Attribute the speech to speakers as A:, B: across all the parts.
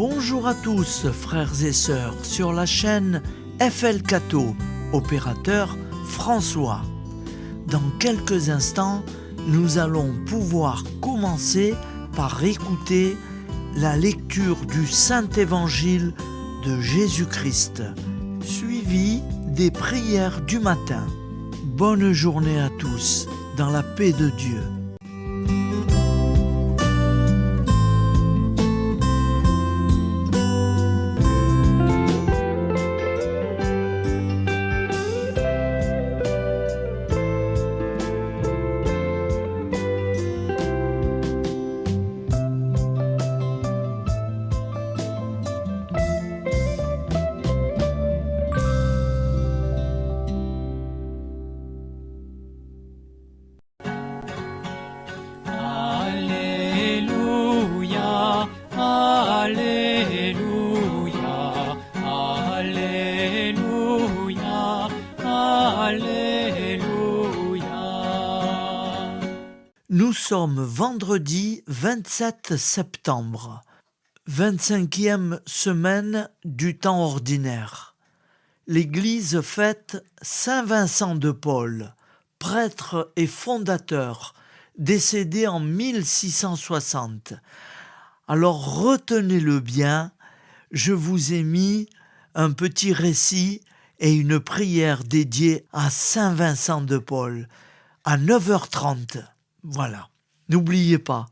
A: Bonjour à tous, frères et sœurs, sur la chaîne FL Cato, opérateur François. Dans quelques instants, nous allons pouvoir commencer par écouter la lecture du Saint-Évangile de Jésus-Christ, suivi des prières du matin. Bonne journée à tous, dans la paix de Dieu. Nous sommes vendredi 27 septembre, 25e semaine du temps ordinaire. L'Église fête Saint Vincent de Paul, prêtre et fondateur, décédé en 1660. Alors retenez-le bien, je vous ai mis un petit récit et une prière dédiée à Saint Vincent de Paul à 9h30. Voilà, n'oubliez pas.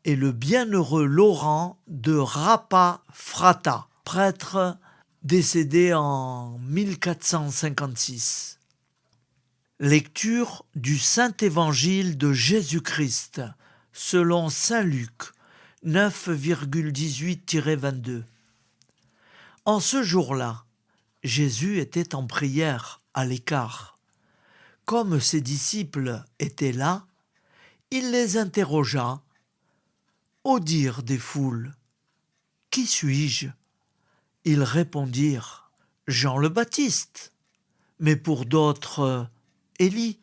A: Et le bienheureux Laurent de Rapa-Frata, prêtre décédé en 1456. Lecture du Saint-Évangile de Jésus-Christ, selon saint Luc, 9,18-22. En ce jour-là, Jésus était en prière à l'écart. Comme ses disciples étaient là, il les interrogea. Au dire des foules, « Qui suis-je » Ils répondirent, « Jean le Baptiste », mais pour d'autres, Élie,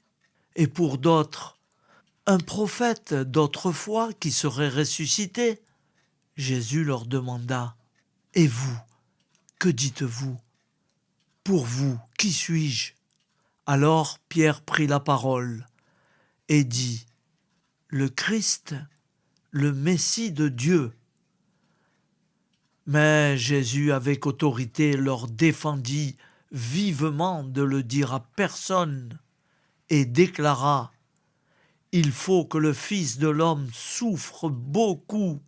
A: et pour d'autres, un prophète d'autrefois qui serait ressuscité. Jésus leur demanda, « Et vous, que dites-vous ? Pour vous, qui suis-je » Alors Pierre prit la parole et dit, le Christ, le Messie de Dieu. Mais Jésus, avec autorité, leur défendit vivement de le dire à personne et déclara, il faut que le Fils de l'homme souffre beaucoup,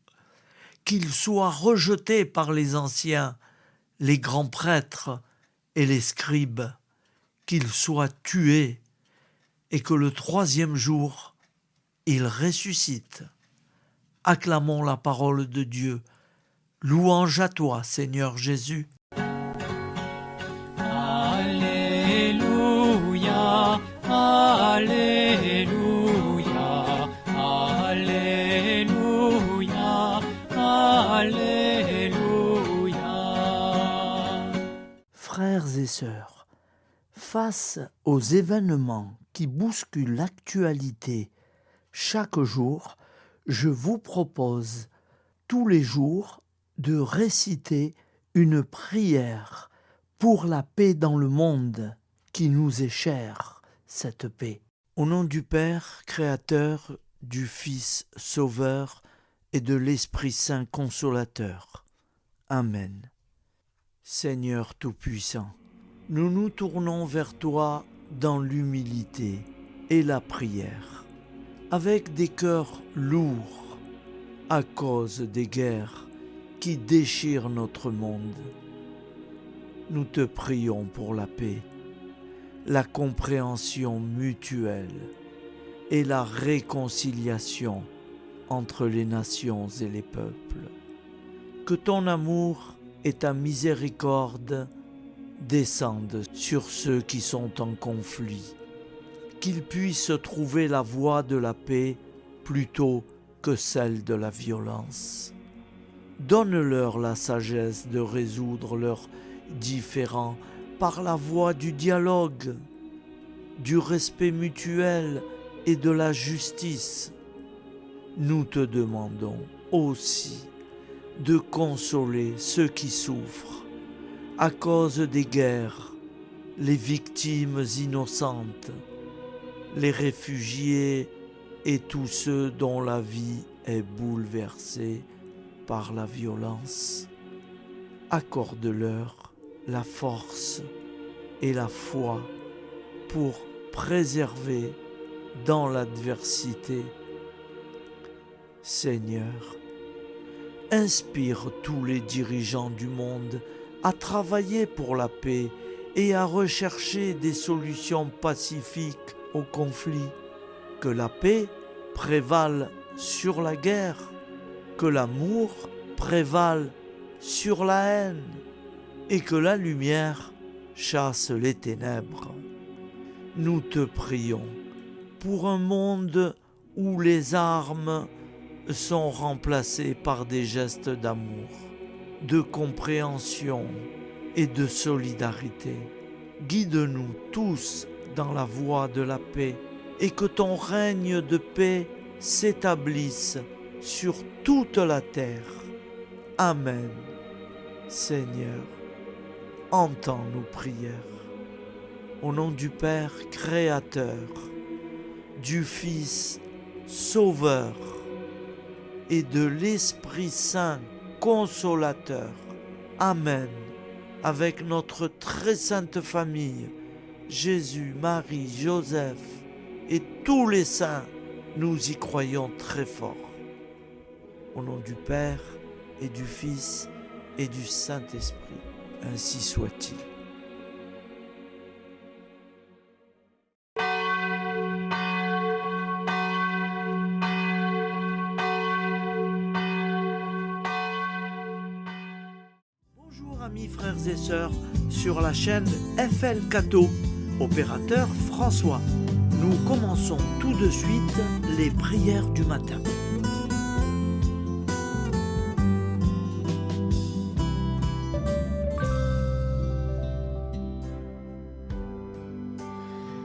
A: qu'il soit rejeté par les anciens, les grands prêtres et les scribes, qu'il soit tué et que le troisième jour, il ressuscite. Acclamons la parole de Dieu. Louange à toi, Seigneur Jésus.
B: Alléluia, Alléluia, Alléluia, Alléluia.
A: Frères et sœurs, face aux événements qui bousculent l'actualité chaque jour, je vous propose tous les jours de réciter une prière pour la paix dans le monde qui nous est chère, cette paix. Au nom du Père, Créateur, du Fils, Sauveur et de l'Esprit Saint Consolateur. Amen. Seigneur Tout-Puissant, nous nous tournons vers toi dans l'humilité et la prière, avec des cœurs lourds à cause des guerres qui déchirent notre monde. Nous te prions pour la paix, la compréhension mutuelle et la réconciliation entre les nations et les peuples. Que ton amour et ta miséricorde descendent sur ceux qui sont en conflit, qu'ils puissent trouver la voie de la paix plutôt que celle de la violence. Donne-leur la sagesse de résoudre leurs différends par la voie du dialogue, du respect mutuel et de la justice. Nous te demandons aussi de consoler ceux qui souffrent à cause des guerres, les victimes innocentes, les réfugiés et tous ceux dont la vie est bouleversée par la violence. Accorde-leur la force et la foi pour préserver dans l'adversité. Seigneur, inspire tous les dirigeants du monde à travailler pour la paix et à rechercher des solutions pacifiques aux conflits. Que la paix prévale sur la guerre, que l'amour prévale sur la haine et que la lumière chasse les ténèbres. Nous te prions pour un monde où les armes sont remplacées par des gestes d'amour, de compréhension et de solidarité. Guide-nous tous dans la voie de la paix et que ton règne de paix s'établisse sur toute la terre. Amen. Seigneur, entends nos prières. Au nom du Père Créateur, du Fils Sauveur et de l'Esprit Saint Consolateur. Amen. Avec notre très sainte famille, Jésus, Marie, Joseph et tous les saints, nous y croyons très fort. Au nom du Père et du Fils et du Saint-Esprit, ainsi soit-il. Bonjour amis frères et sœurs sur la chaîne FL Cato, opérateur François. Nous commençons tout de suite les prières du matin.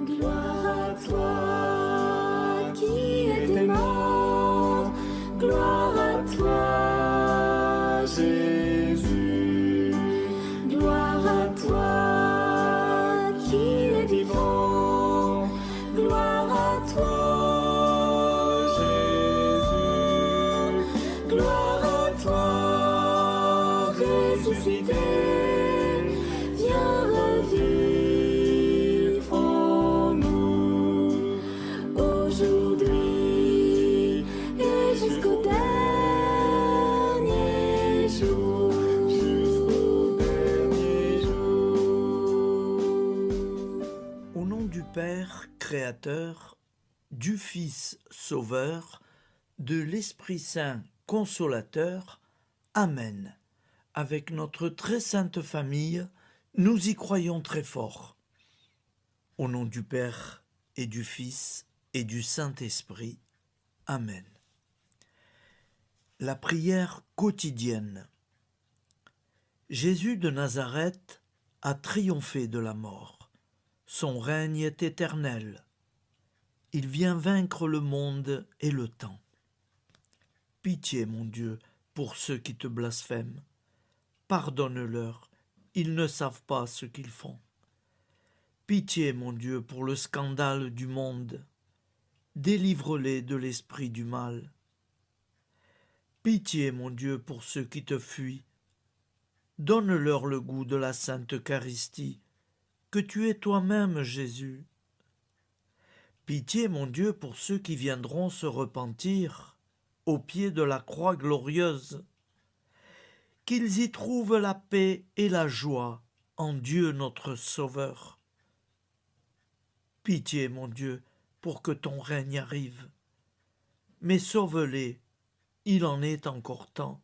C: Gloire à toi qui es mort, gloire à toi Jésus, gloire à toi qui es vivant, gloire à toi Jésus, gloire à toi ressuscité, viens revivre en nous aujourd'hui et jusqu'au dernier jour.
A: Au nom du Père Créateur, du Fils Sauveur, de l'Esprit Saint Consolateur. Amen. Avec notre très sainte famille, nous y croyons très fort. Au nom du Père et du Fils et du Saint-Esprit. Amen. La prière quotidienne. Jésus de Nazareth a triomphé de la mort. Son règne est éternel. Il vient vaincre le monde et le temps. Pitié, mon Dieu, pour ceux qui te blasphèment. Pardonne-leur, ils ne savent pas ce qu'ils font. Pitié, mon Dieu, pour le scandale du monde. Délivre-les de l'esprit du mal. Pitié, mon Dieu, pour ceux qui te fuient. Donne-leur le goût de la Sainte Eucharistie, que tu es toi-même, Jésus. Pitié, mon Dieu, pour ceux qui viendront se repentir au pied de la croix glorieuse, qu'ils y trouvent la paix et la joie en Dieu notre Sauveur. Pitié, mon Dieu, pour que ton règne arrive. Mais sauve-les, il en est encore temps,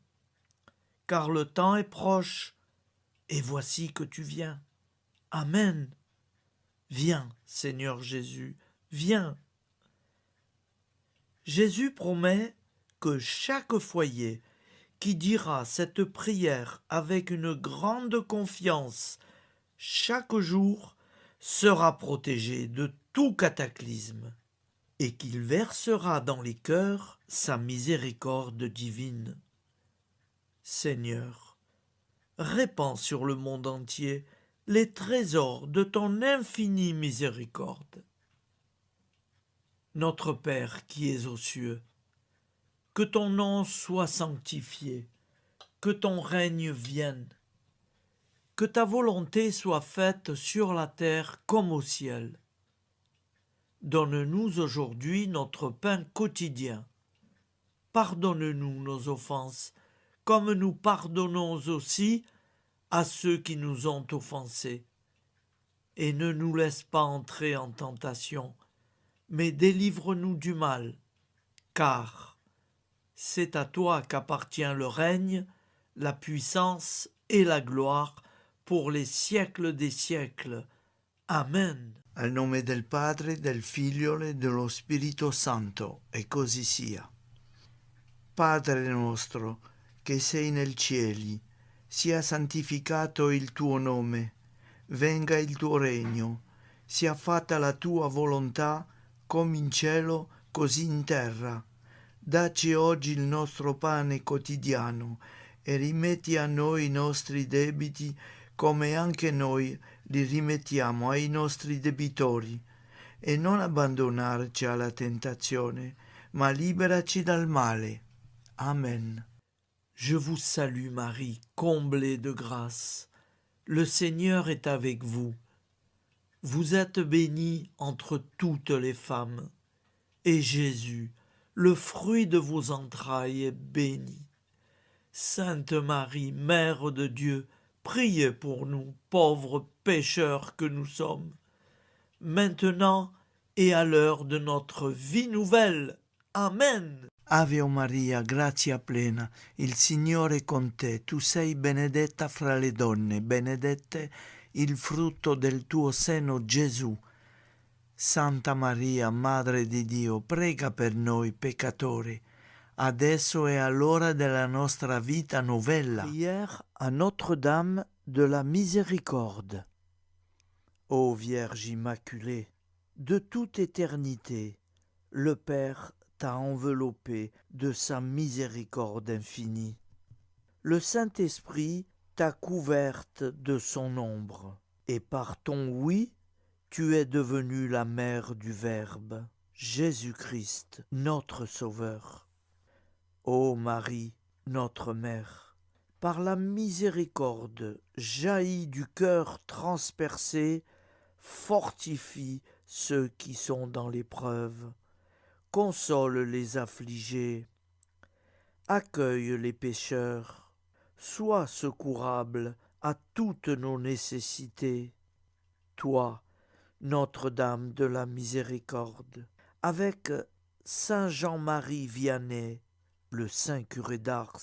A: car le temps est proche, et voici que tu viens. Amen. Viens, Seigneur Jésus, viens. Jésus promet que chaque foyer qui dira cette prière avec une grande confiance chaque jour sera protégé de tout cataclysme et qu'il versera dans les cœurs sa miséricorde divine. Seigneur, répands sur le monde entier les trésors de ton infinie miséricorde. Notre Père qui es aux cieux, que ton nom soit sanctifié, que ton règne vienne, que ta volonté soit faite sur la terre comme au ciel. Donne-nous aujourd'hui notre pain quotidien. Pardonne-nous nos offenses, comme nous pardonnons aussi à ceux qui nous ont offensés. Et ne nous laisse pas entrer en tentation, mais délivre-nous du mal, car c'est à toi qu'appartient le règne, la puissance et la gloire pour les siècles des siècles. Amen. Al nome del Padre, del Figlio e dello Spirito Santo, e così sia. Padre nostro, che sei nel cieli, sia santificato il tuo nome, venga il tuo regno, sia fatta la tua volontà, come in cielo, così in terra. Dacci oggi il nostro pane quotidiano e rimetti a noi i nostri debiti, come anche noi li rimettiamo ai nostri debitori, e non abbandonarci alla tentazione, ma liberaci dal male. Amen. Je vous salue Marie, comblée de grâce. Le Seigneur est avec vous. Vous êtes bénie entre toutes les femmes, et Jésus, le fruit de vos entrailles, est béni. Sainte Marie, Mère de Dieu, priez pour nous, pauvres pécheurs que nous sommes, maintenant et à l'heure de notre vie nouvelle. Amen. Ave Maria, grazia plena, il Signore è con te, tu sei benedetta fra le donne, benedetto il frutto del tuo seno, Gesù. Santa Maria, Madre di Dio, prega per noi peccatori, adesso e all'ora della nostra vita novella. Prière à Notre-Dame de la Miséricorde. Ô Vierge Immaculée, de toute éternité, le Père t'a enveloppé de sa miséricorde infinie. Le Saint-Esprit t'a couverte de son ombre, et par ton oui, tu es devenue la mère du Verbe, Jésus-Christ, notre Sauveur. Ô Marie, notre Mère, par la miséricorde jaillie du cœur transpercé, fortifie ceux qui sont dans l'épreuve, console les affligés, accueille les pécheurs, sois secourable à toutes nos nécessités. Toi, Notre-Dame de la Miséricorde, avec Saint Jean-Marie Vianney, le Saint curé d'Ars,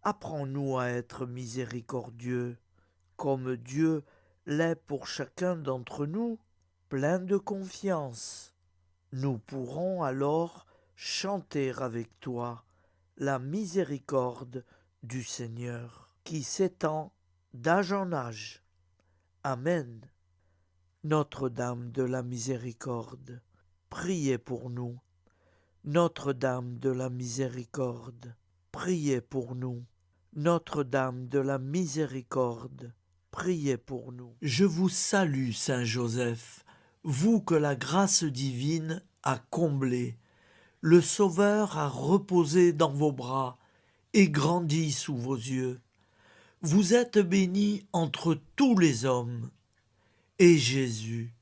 A: apprends-nous à être miséricordieux, comme Dieu l'est pour chacun d'entre nous, plein de confiance. Nous pourrons alors chanter avec toi la miséricorde du Seigneur, qui s'étend d'âge en âge. Amen. Notre-Dame de la Miséricorde, priez pour nous. Notre-Dame de la Miséricorde, priez pour nous. Notre-Dame de la Miséricorde, priez pour nous. Je vous salue, Saint Joseph, vous que la grâce divine a comblé. Le Sauveur a reposé dans vos bras et grandi sous vos yeux. Vous êtes bénie entre tous les hommes. Et Jésus,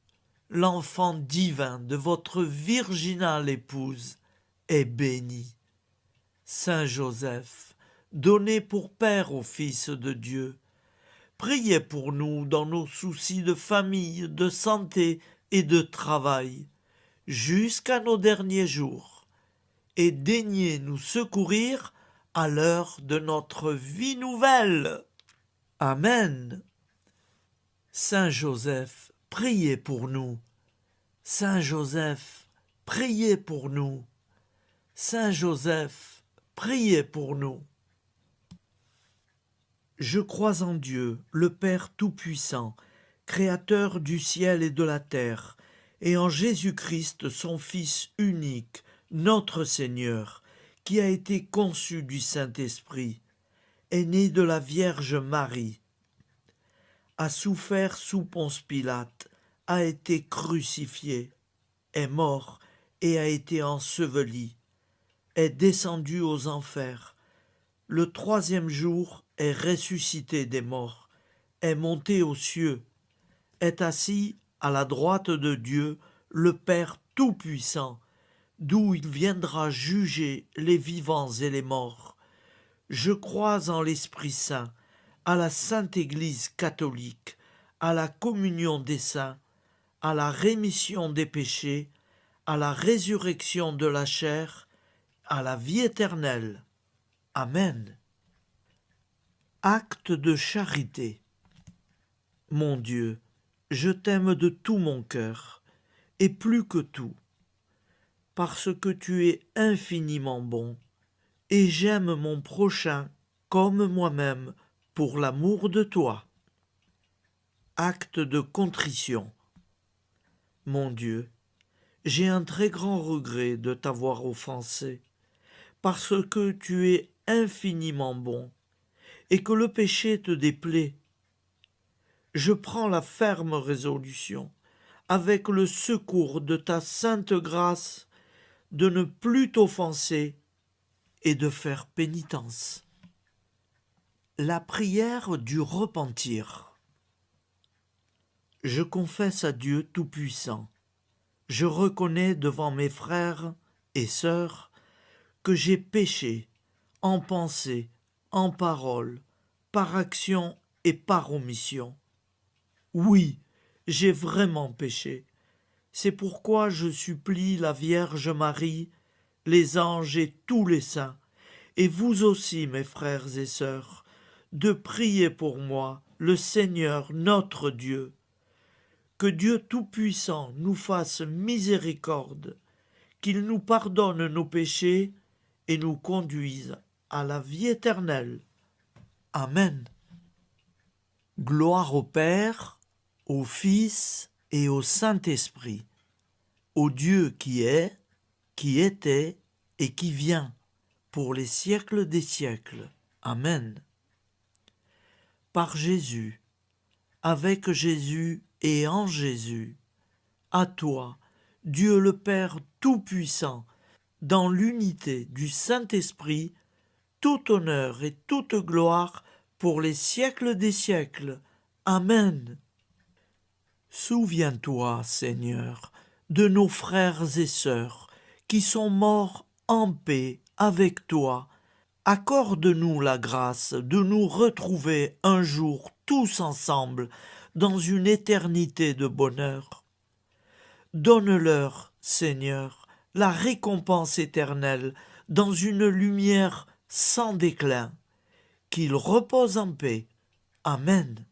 A: l'enfant divin de votre virginale épouse, est béni. Saint Joseph, donné pour Père au Fils de Dieu, priez pour nous dans nos soucis de famille, de santé et de travail, jusqu'à nos derniers jours, et daignez nous secourir à l'heure de notre vie nouvelle. Amen. Saint Joseph, priez pour nous. Saint Joseph, priez pour nous. Saint Joseph, priez pour nous. Je crois en Dieu, le Père Tout-Puissant, Créateur du ciel et de la terre, et en Jésus-Christ, son Fils unique, notre Seigneur, qui a été conçu du Saint-Esprit, est né de la Vierge Marie, a souffert sous Ponce Pilate, a été crucifié, est mort et a été enseveli, est descendu aux enfers, le 3e jour est ressuscité des morts, est monté aux cieux, est assis à la droite de Dieu, le Père Tout-Puissant, d'où il viendra juger les vivants et les morts. Je crois en l'Esprit Saint, à la Sainte Église catholique, à la communion des saints, à la rémission des péchés, à la résurrection de la chair, à la vie éternelle. Amen. Acte de charité. Mon Dieu, je t'aime de tout mon cœur, et plus que tout, parce que tu es infiniment bon, et j'aime mon prochain comme moi-même pour l'amour de toi. Acte de contrition. Mon Dieu, j'ai un très grand regret de t'avoir offensé, parce que tu es infiniment bon, et que le péché te déplaît. Je prends la ferme résolution, avec le secours de ta sainte grâce, de ne plus t'offenser et de faire pénitence. La prière du repentir. Je confesse à Dieu Tout-Puissant. Je reconnais devant mes frères et sœurs que j'ai péché en pensée, en parole, par action et par omission. Oui, j'ai vraiment péché. C'est pourquoi je supplie la Vierge Marie, les anges et tous les saints, et vous aussi, mes frères et sœurs, de prier pour moi, le Seigneur notre Dieu. Que Dieu Tout-Puissant nous fasse miséricorde, qu'il nous pardonne nos péchés et nous conduise à la vie éternelle. Amen. Gloire au Père, au Fils et au Saint-Esprit, au Dieu qui est, qui était et qui vient, pour les siècles des siècles. Amen. Par Jésus, avec Jésus et en Jésus, à toi, Dieu le Père Tout-Puissant, dans l'unité du Saint-Esprit, tout honneur et toute gloire pour les siècles des siècles. Amen. Souviens-toi, Seigneur, de nos frères et sœurs qui sont morts en paix avec toi. Accorde-nous la grâce de nous retrouver un jour tous ensemble dans une éternité de bonheur. Donne-leur, Seigneur, la récompense éternelle dans une lumière sans déclin. Qu'ils reposent en paix. Amen.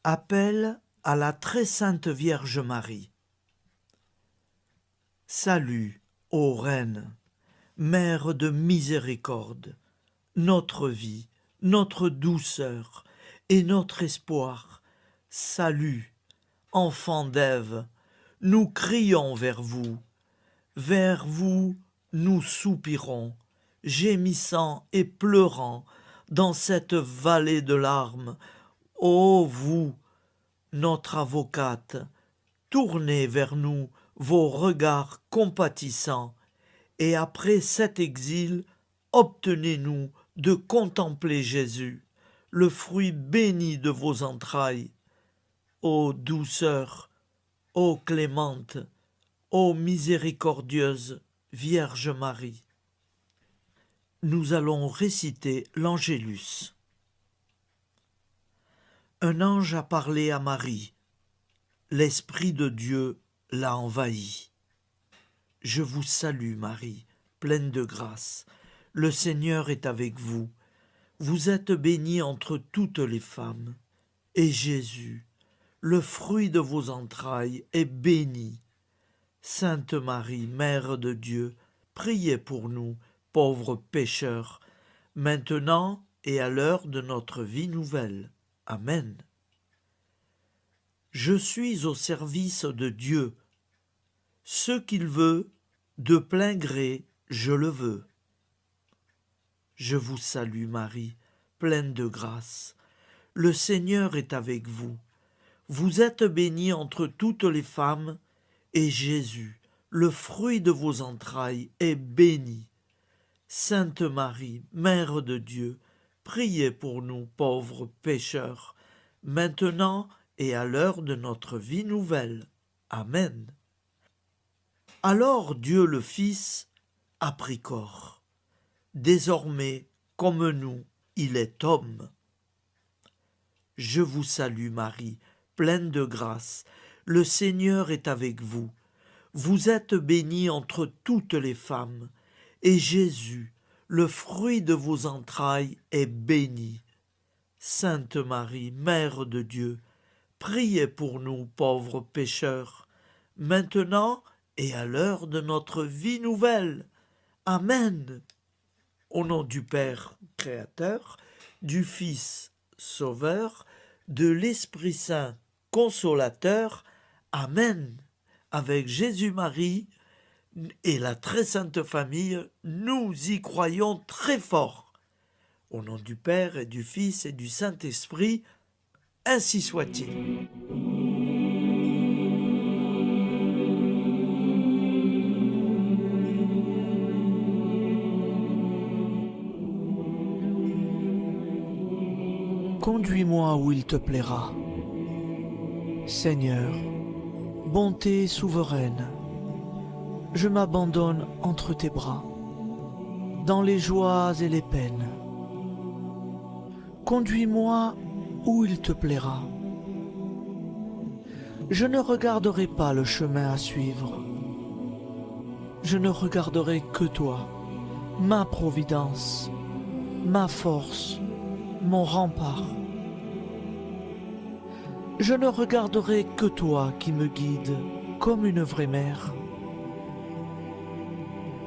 A: Appel à la très sainte Vierge Marie. Salut, ô Reine, Mère de miséricorde, notre vie, notre douceur et notre espoir. Salut, enfant d'Ève, nous crions vers vous nous soupirons, gémissant et pleurant dans cette vallée de larmes. Ô vous, notre avocate, tournez vers nous vos regards compatissants, et après cet exil, obtenez-nous de contempler Jésus, le fruit béni de vos entrailles. Ô douceur, ô clémente, ô miséricordieuse Vierge Marie. Nous allons réciter l'Angélus. Un ange a parlé à Marie. L'Esprit de Dieu l'a envahie. Je vous salue, Marie, pleine de grâce. Le Seigneur est avec vous. Vous êtes bénie entre toutes les femmes. Et Jésus, le fruit de vos entrailles, est béni. Sainte Marie, Mère de Dieu, priez pour nous, pauvres pécheurs, maintenant et à l'heure de notre vie nouvelle. Amen. Je suis au service de Dieu. Ce qu'il veut, de plein gré, je le veux. Je vous salue Marie, pleine de grâce. Le Seigneur est avec vous. Vous êtes bénie entre toutes les femmes, et Jésus, le fruit de vos entrailles, est béni. Sainte Marie, Mère de Dieu, priez pour nous pauvres pécheurs, maintenant et à l'heure de notre vie nouvelle. Amen. Alors Dieu le Fils a pris corps. Désormais, comme nous, il est homme. Je vous salue Marie, pleine de grâce. Le Seigneur est avec vous. Vous êtes bénie entre toutes les femmes, et Jésus, le fruit de vos entrailles, est béni. Sainte Marie, Mère de Dieu, priez pour nous pauvres pécheurs, maintenant et à l'heure de notre vie nouvelle. Amen. Au nom du Père Créateur, du Fils Sauveur, de l'Esprit Saint Consolateur. Amen. Avec Jésus-Marie et la très sainte famille, nous y croyons très fort. Au nom du Père et du Fils et du Saint-Esprit, ainsi soit-il. Conduis-moi où il te plaira. Seigneur, bonté souveraine, je m'abandonne entre tes bras, dans les joies et les peines. Conduis-moi où il te plaira. Je ne regarderai pas le chemin à suivre. Je ne regarderai que toi, ma providence, ma force, mon rempart. Je ne regarderai que toi qui me guides comme une vraie mère.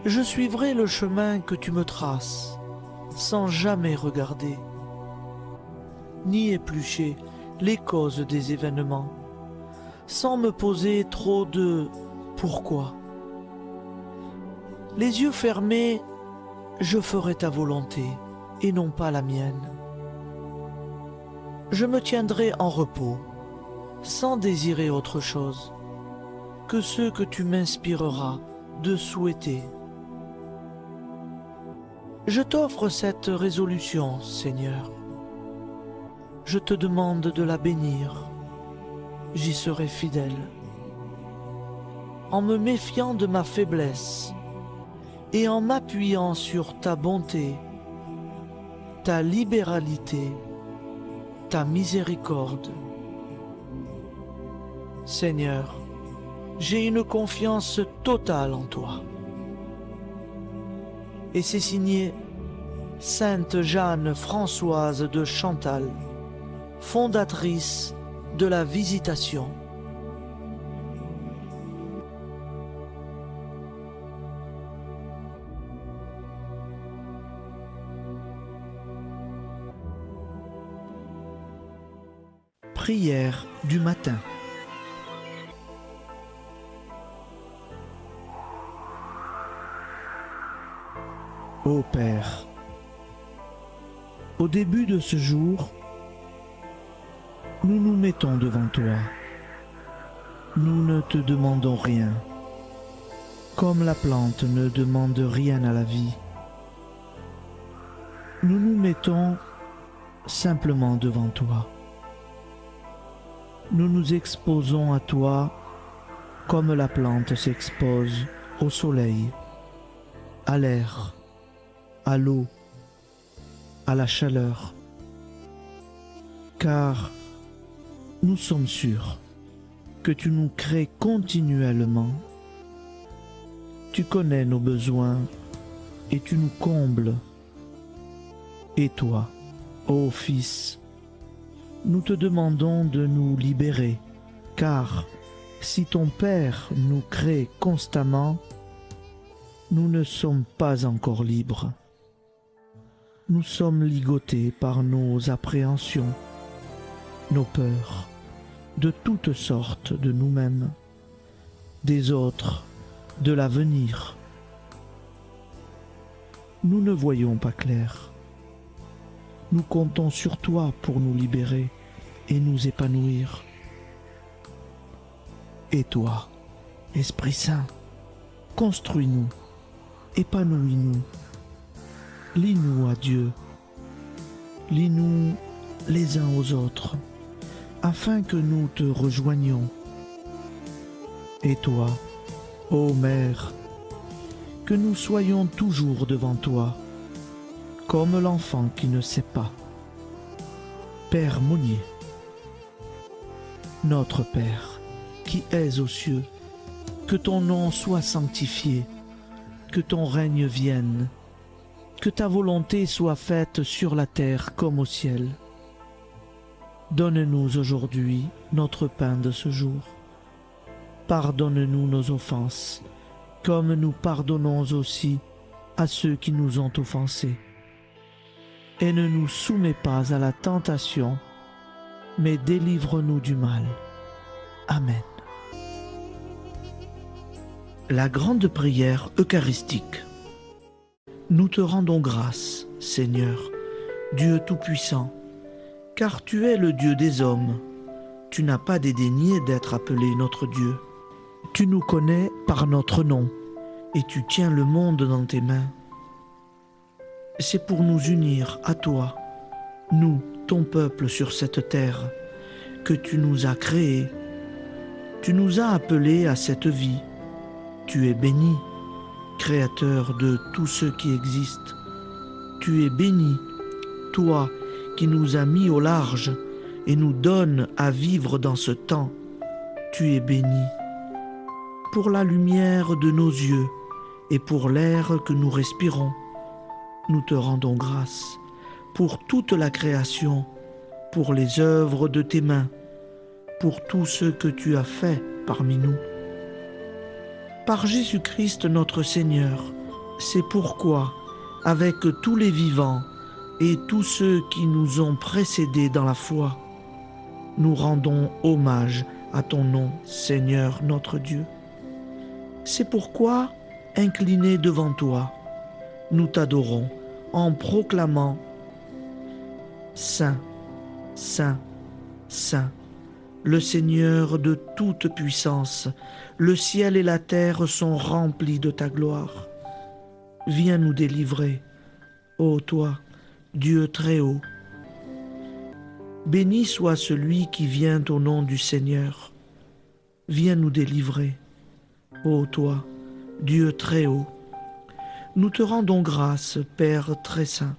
A: Je suivrai le chemin que tu me traces, sans jamais regarder, ni éplucher les causes des événements, sans me poser trop de « pourquoi ». Les yeux fermés, je ferai ta volonté et non pas la mienne. Je me tiendrai en repos, sans désirer autre chose que ce que tu m'inspireras de souhaiter. Je t'offre cette résolution, Seigneur. Je te demande de la bénir. J'y serai fidèle. En me méfiant de ma faiblesse et en m'appuyant sur ta bonté, ta libéralité, ta miséricorde. Seigneur, j'ai une confiance totale en toi. Et c'est signé Sainte Jeanne Françoise de Chantal, fondatrice de la Visitation. Prière du matin. Ô Père, au début de ce jour, nous nous mettons devant toi. Nous ne te demandons rien, comme la plante ne demande rien à la vie. Nous nous mettons simplement devant toi. Nous nous exposons à toi comme la plante s'expose au soleil, à l'air, à l'eau, à la chaleur, car nous sommes sûrs que tu nous crées continuellement. Tu connais nos besoins et tu nous combles. Et toi, ô Fils, nous te demandons de nous libérer, car si ton Père nous crée constamment, nous ne sommes pas encore libres. Nous sommes ligotés par nos appréhensions, nos peurs, de toutes sortes de nous-mêmes, des autres, de l'avenir.
D: nous ne voyons pas clair. Nous comptons sur toi pour nous libérer et nous épanouir. Et toi, Esprit Saint, construis-nous, épanouis-nous, lie-nous à Dieu, lie-nous les uns aux autres, afin que nous te rejoignions. Et toi, ô Mère, que nous soyons toujours devant toi, comme l'enfant qui ne sait pas. Père Monnier, notre Père, qui es aux cieux, que ton nom soit sanctifié, que ton règne vienne, que ta volonté soit faite sur la terre comme au ciel. Donne-nous aujourd'hui notre pain de ce jour. Pardonne-nous nos offenses, comme nous pardonnons aussi à ceux qui nous ont offensés. Et ne nous soumets pas à la tentation, mais délivre-nous du mal. Amen. La grande prière eucharistique. Nous te rendons grâce, Seigneur, Dieu Tout-Puissant, car tu es le Dieu des hommes. Tu n'as pas dédaigné d'être appelé notre Dieu. Tu nous connais par notre nom, et tu tiens le monde dans tes mains. C'est pour nous unir à toi, nous, ton peuple sur cette terre, que tu nous as créés. Tu nous as appelés à cette vie. Tu es béni, Créateur de tout ce qui existe. Tu es béni, toi qui nous as mis au large et nous donnes à vivre dans ce temps. Tu es béni. Pour la lumière de nos yeux et pour l'air que nous respirons, nous te rendons grâce. Pour toute la création, pour les œuvres de tes mains, pour tout ce que tu as fait parmi nous. Par Jésus-Christ notre Seigneur, c'est pourquoi, avec tous les vivants et tous ceux qui nous ont précédés dans la foi, nous rendons hommage à ton nom, Seigneur notre Dieu. C'est pourquoi, inclinés devant toi, nous t'adorons en proclamant « Saint, Saint, Saint ». Le Seigneur de toute puissance, le ciel et la terre sont remplis de ta gloire. Viens nous délivrer, ô toi, Dieu très haut. Béni soit celui qui vient au nom du Seigneur. Viens nous délivrer, ô toi, Dieu très haut. Nous te rendons grâce, Père très saint.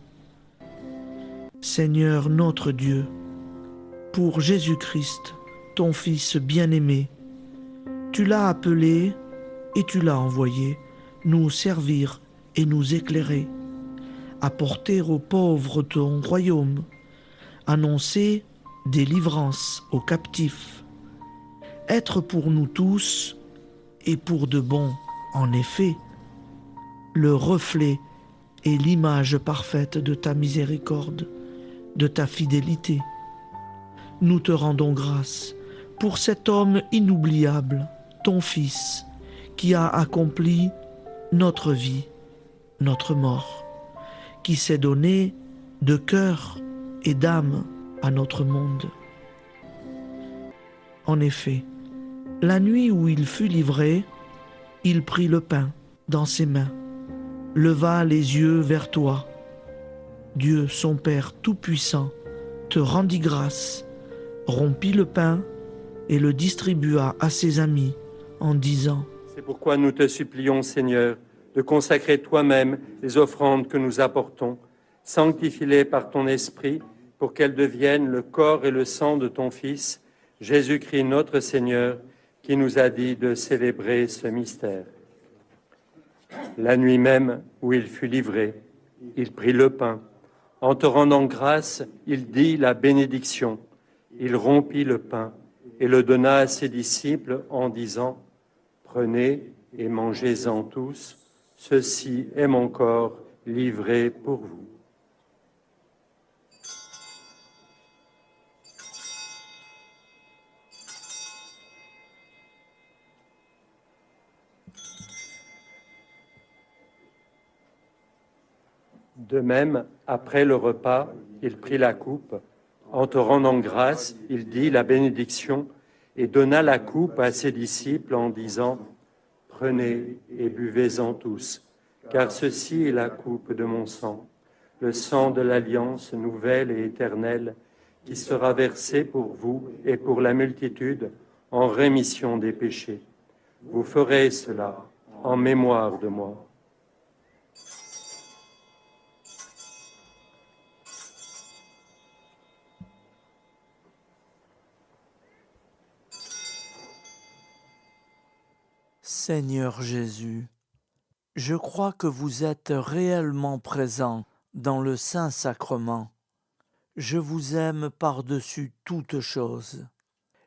D: Seigneur notre Dieu, pour Jésus-Christ, ton Fils bien-aimé, tu l'as appelé et tu l'as envoyé nous servir et nous éclairer, apporter aux pauvres ton royaume, annoncer délivrance aux captifs, être pour nous tous et pour de bon, en effet, le reflet et l'image parfaite de ta miséricorde, de ta fidélité. Nous te rendons grâce pour cet homme inoubliable, ton Fils, qui a accompli notre vie, notre mort, qui s'est donné de cœur et d'âme à notre monde. En effet, la nuit où il fut livré, il prit le pain dans ses mains, leva les yeux vers toi. Dieu, son Père tout-puissant, te rendit grâce, rompit le pain et le distribua à ses amis en disant :
E: C'est pourquoi nous te supplions, Seigneur, de consacrer toi-même les offrandes que nous apportons. Sanctifie-les par ton Esprit pour qu'elles deviennent le corps et le sang de ton Fils, Jésus-Christ notre Seigneur, qui nous a dit de célébrer ce mystère. La nuit même où il fut livré, il prit le pain. En te rendant grâce, il dit la bénédiction. Il rompit le pain et le donna à ses disciples en disant : Prenez et mangez-en tous, ceci est mon corps livré pour vous. De même, après le repas, il prit la coupe. En te rendant grâce, il dit la bénédiction et donna la coupe à ses disciples en disant « Prenez et buvez-en tous, car ceci est la coupe de mon sang, le sang de l'alliance nouvelle et éternelle, qui sera versé pour vous et pour la multitude en rémission des péchés. Vous ferez cela en mémoire de moi. »
A: Seigneur Jésus, je crois que vous êtes réellement présent dans le Saint-Sacrement. Je vous aime par-dessus toute chose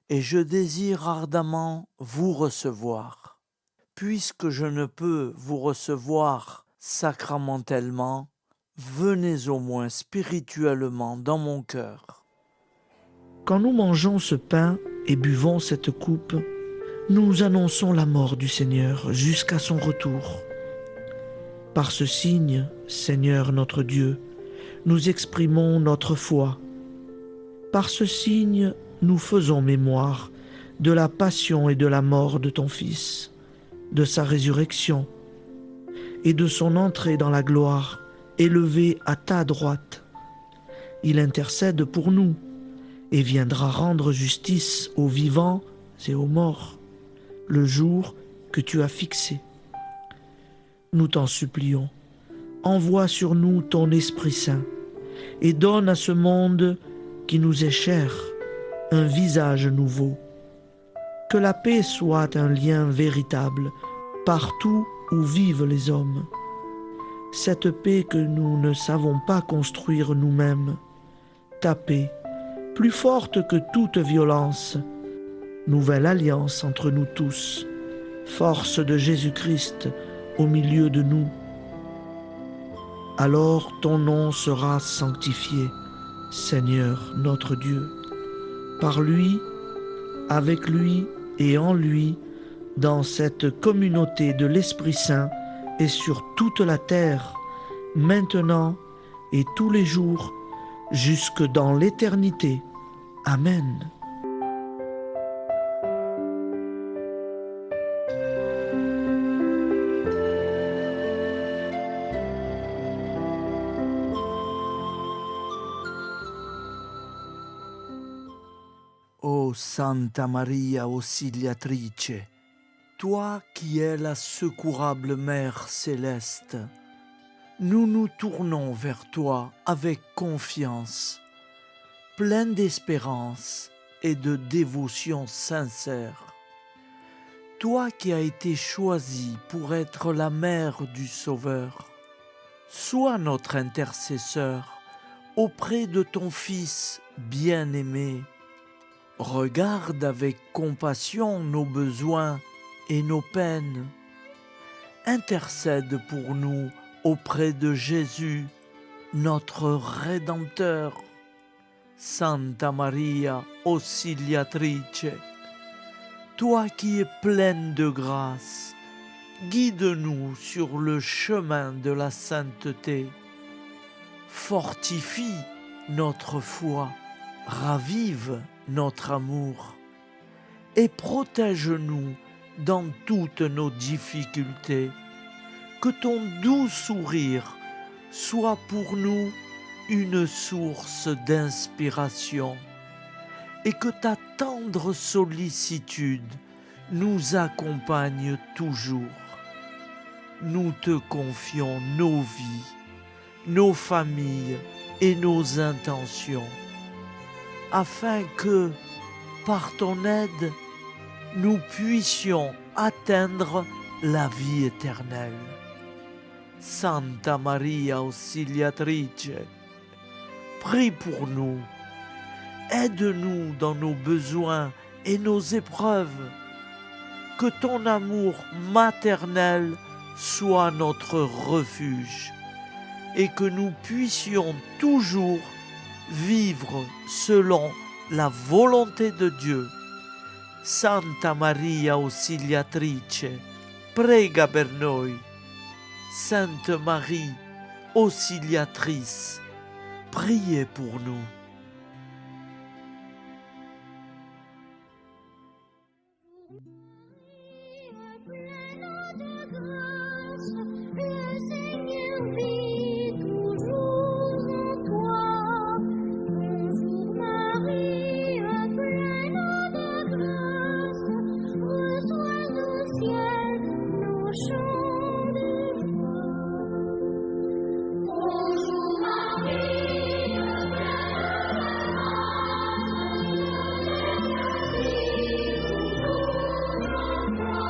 A: et je désire ardemment vous recevoir. Puisque je ne peux vous recevoir sacramentellement, venez au moins spirituellement dans mon cœur.
D: Quand nous mangeons ce pain et buvons cette coupe, nous annonçons la mort du Seigneur jusqu'à son retour. Par ce signe, Seigneur notre Dieu, nous exprimons notre foi. Par ce signe, nous faisons mémoire de la passion et de la mort de ton Fils, de sa résurrection et de son entrée dans la gloire, élevé à ta droite. Il intercède pour nous et viendra rendre justice aux vivants et aux morts, le jour que tu as fixé. Nous t'en supplions, envoie sur nous ton Esprit Saint et donne à ce monde qui nous est cher un visage nouveau. Que la paix soit un lien véritable partout où vivent les hommes. Cette paix que nous ne savons pas construire nous-mêmes, ta paix, plus forte que toute violence, nouvelle alliance entre nous tous, force de Jésus-Christ au milieu de nous. Alors ton nom sera sanctifié, Seigneur notre Dieu. Par lui, avec lui et en lui, dans cette communauté de l'Esprit Saint et sur toute la terre, maintenant et tous les jours, jusque dans l'éternité. Amen.
A: Ô Santa Maria Auxiliatrice, toi qui es la secourable Mère céleste, nous nous tournons vers toi avec confiance, plein d'espérance et de dévotion sincère. Toi qui as été choisie pour être la mère du Sauveur, sois notre intercesseur auprès de ton Fils bien-aimé. Regarde avec compassion nos besoins et nos peines. Intercède pour nous auprès de Jésus, notre Rédempteur. Santa Maria Auxiliatrice, toi qui es pleine de grâce, guide-nous sur le chemin de la sainteté. Fortifie notre foi, ravive notre amour et protège-nous dans toutes nos difficultés. Que ton doux sourire soit pour nous une source d'inspiration et que ta tendre sollicitude nous accompagne toujours. Nous te confions nos vies, nos familles et nos intentions, afin que, par ton aide, nous puissions atteindre la vie éternelle. Santa Maria Auxiliatrice, prie pour nous, aide-nous dans nos besoins et nos épreuves, que ton amour maternel soit notre refuge et que nous puissions toujours vivre selon la volonté de Dieu. Santa Maria Auxiliatrice, prega per noi. Sainte Marie, auxiliatrice, priez pour nous.
C: Le Seigneur vit toujours en toi. Bonjour Marie, pleine de grâce, reçois au ciel nos chants de joie. Bonjour Marie, pleine de grâce, le Seigneur vit toujours en toi.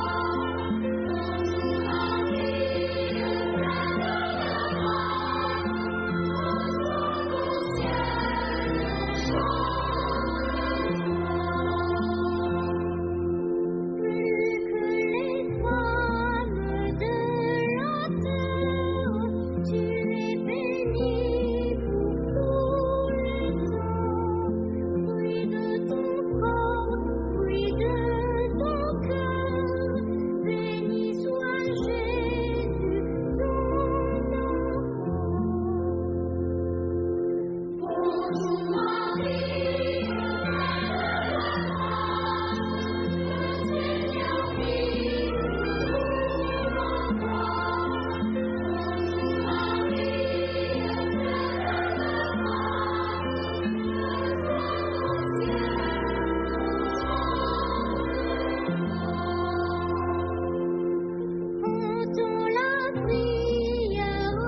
C: Entends la prière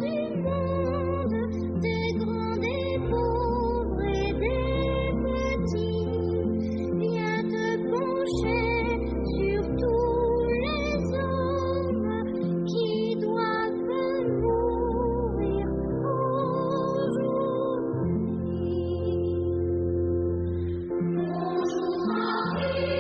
C: du monde, des grands, des pauvres et des petits. Viens te pencher sur tous les hommes qui doivent mourir aujourd'hui. Bonjour Marie,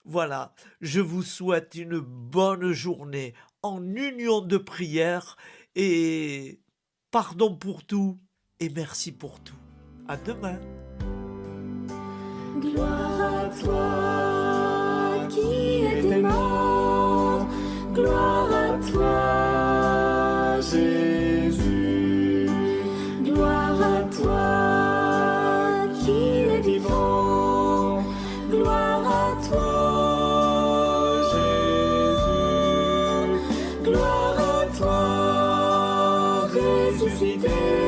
A: Voilà, je vous souhaite une bonne journée en union de prière et pardon pour tout et merci pour tout. À demain.
C: Gloire à toi qui étais mort, gloire à toi Jésus, gloire à toi qui es vivant, gloire à toi Jésus, gloire à toi ressuscité.